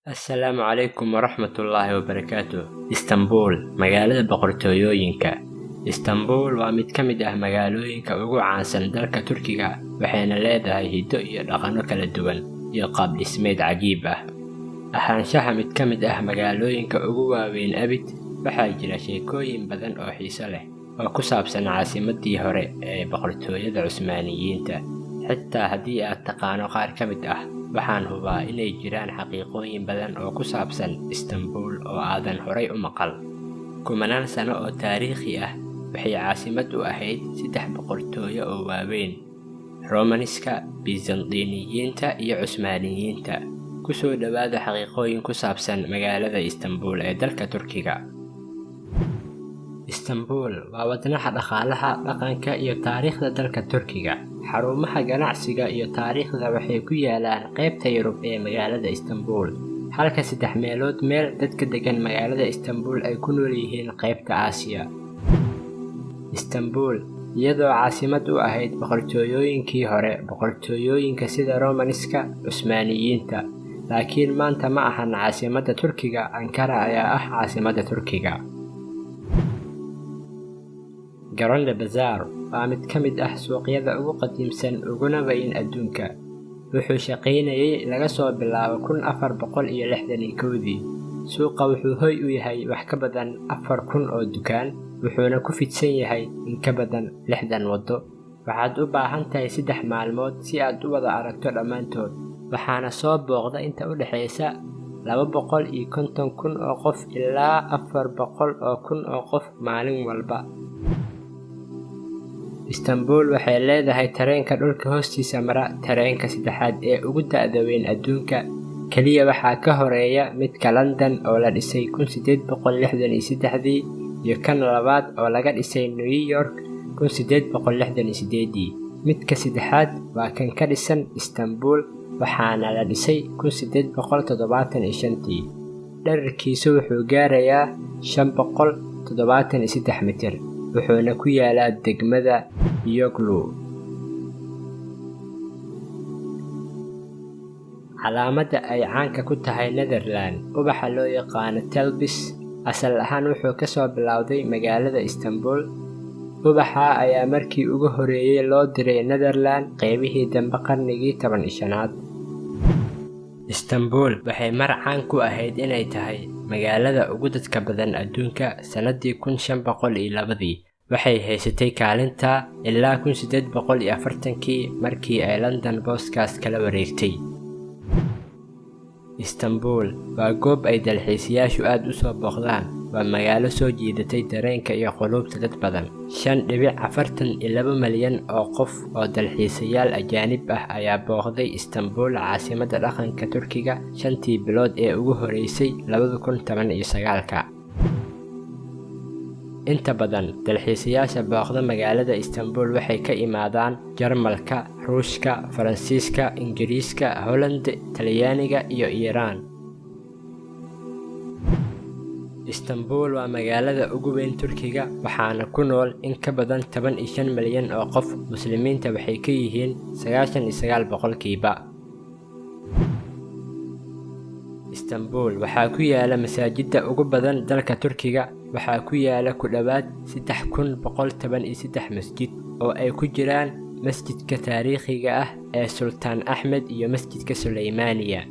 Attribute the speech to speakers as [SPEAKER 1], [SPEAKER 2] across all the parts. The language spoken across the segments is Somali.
[SPEAKER 1] Assalaamu calaykum waraxmatullaahi wabarakaatuh. Istanbul, magaalada boqortooyooyinka. Istanbul waa mid ka mid ah magaalooyinka ugu caansan dalka Turkiga, waxayna leedahay hiddo iyo dhaqanno kala duwan iyo qaab dhismeed cajiib ah. Ahaanshaha mid ka mid ah magaalooyinka ugu waaweyn abid, waxaa jira sheekooyin badan oo xiiso leh oo ku saabsan caasimaddii hore ee boqortooyada Cusmaaniyiinta. Xitaa haddii aad taqaano qaar ka mid ah, waxaan hubaa inay jiraan xaqiiqooyin badan oo ku saabsan Istanbul oo aadan horay u maqal. Kumanaan sano oo taariikhi ah waxay caasimad u ahayd 3 boqortooyo oo waaweyn: Roomaniska, Byzantiniyiinta iyo Cusmaaniyiinta. Ku soo dhawaada xaqiiqooyin ku saabsan magaalada Istanbul ee dalka Turkiga. Istanbul waa wadnaha dhaqaalaha, dhaqanka iyo taariikhda dalka Turkiga. Xarumaha ganacsiga iyo taariikhda waxay ku yaalaan qaybta Yurub ee magaalada Istanbul, halka 3 meelood meel dadka degan magaalada Istanbul ay ku nool yihiin qaybta Aasiya. Istanbul, iyadoo caasimad u ahayd boqortooyooyinkii hore, boqortooyooyinka sida Roomaniska, Cusmaaniyiinta, laakiin maanta ma ahan caasimadda Turkiga. Ankara ayaa ah caasimadda Turkiga. Grand Bazaar waa mid ka mid ah suuqyada ugu qadiimsan uguna weyn adduunka. Wuxuu shaqaynayay laga soo bilaabo 1461. Suuqa wuxuu hoy u yahay wax ka badan 4,000 oo dukaan, wuxuuna ku fidsan yahay in ka badan 60 waddo. Waxaad u baahan tahay 3 maalmood si aad u wada aragto dhammaantood, waxaana soo booqda inta u dhaxaysa 250,000 oo qof ilaa 400,000 oo qof maalin walba. Istanbul waxay leedahay tareenka dhulka hoostiisa mara, tareenka 3aad ee ugu da'da weyn adduunka. Kaliya waxaa ka horeeya midka London oo la dhisay 1863 iyo kan labaad oo laga dhisay New York 1868. Midka 3aad waa kan ka dhisan Istanbul, waxaana la dhisay 1875. Dhererkiisu wuxuu gaarayaa 573 mitir, wuxuuna ku yaalaa degmada Yoglu. Calaamadda ay caanka ku tahay Netherland, ubaxa loo yaqaan Telbis, asal ahaan wuxuu ka soo bilowday magaalada Istanbul. Ubaxa ayaa markii ugu horeeyay loo diray Netherland qaybihii dambe qarnigii 15aad. Istanbul waxay mar caan ku ahayd inay tahay magaalada ugu dadka badan adduunka. Sanadii 1502 waxay haysatay kaalinta ilaa 1840 markii ay London booskaas kala wareegtay. Istanbul waa goob ay dalxiisayaashu aad u soo booqdaan. Waa magaalo soo jiidatay dareenka iyo qulubta dad badan. 5.42 milyan oo qof oo dalxiisayaal ajaanib ah ayaa booqday Istanbul, caasimadda dhaqanka Turkiga, 5 bilood ee ugu horeysay 2019. Inta badan dalxiisayaasha booqda magaalada Istanbul waxay ka imaadaan Jarmalka, Ruushka, Faransiiska, Ingiriiska, Holland, Talyaaniga iyo Iiraan. Istanbul waa magaalada ugu weyn Turkiga, waxaana ku nool in ka badan 15 milyan oo qof. Muslimiinta waxay ka yihiin 99 boqolkiiba. Istanbul waxaa ku yaala masaajidda ugu badan dalka Turkiga. Waxaa ku yaala ku dhawaad 3,113 masjid oo ay ku jiraan masjidka taariikhiga ah ee Sultaan Axmed iyo masjidka Suleymaaniya.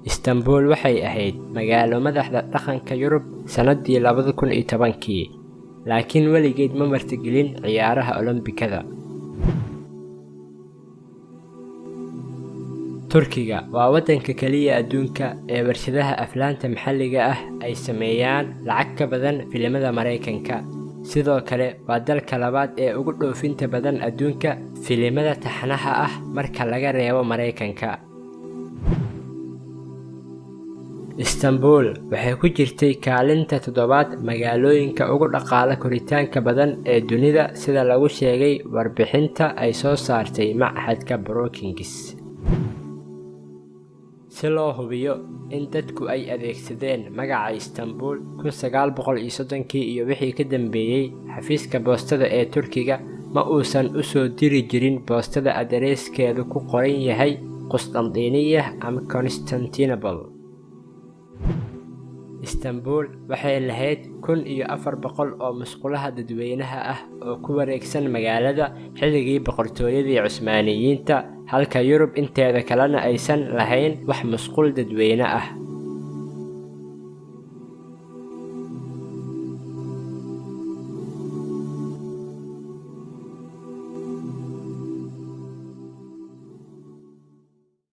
[SPEAKER 1] Istanbul waxay ahayd magaalo madaxda dhaqanka Yurub sanadii 2010, laakiin weligeed ma martigelin ciyaaraha Olombikada. Turkiga waa waddanka kaliya adduunka ee warshadaha aflaanta maxalliga ah ay sameeyaan lacag ka badan filimada Mareykanka. Sidoo kale waa dalka labaad ee ugu dhoofinta badan adduunka filimada taxanaha ah marka laga reebo Mareykanka. Istanbul waxay ku jirtay kaalinta 7aad magaalooyinka ugu dhaqaale koritaanka badan ee dunida sida lagu sheegay warbixinta ay soo saartay Machadka Brookings. Si loo hubiyo in dadku ay adeegsadeen magaca Istanbul 1930 iyo wixii ka dambeeyay, xafiiska boostada ee Turkiga ma uusan u soo diri jirin boostada adereeskeedu ku qoran yahay Qusطinطينية ama Constantinople. Istanbul waxay lahayd 1400 oo musqulaha dadweynaha ah oo ku wareegsan magaalada xilligii boqortooyadii Cusmaaniyiinta, halka Yurub inteeda kalena aysan lahayn wax musqul dadweyne ah.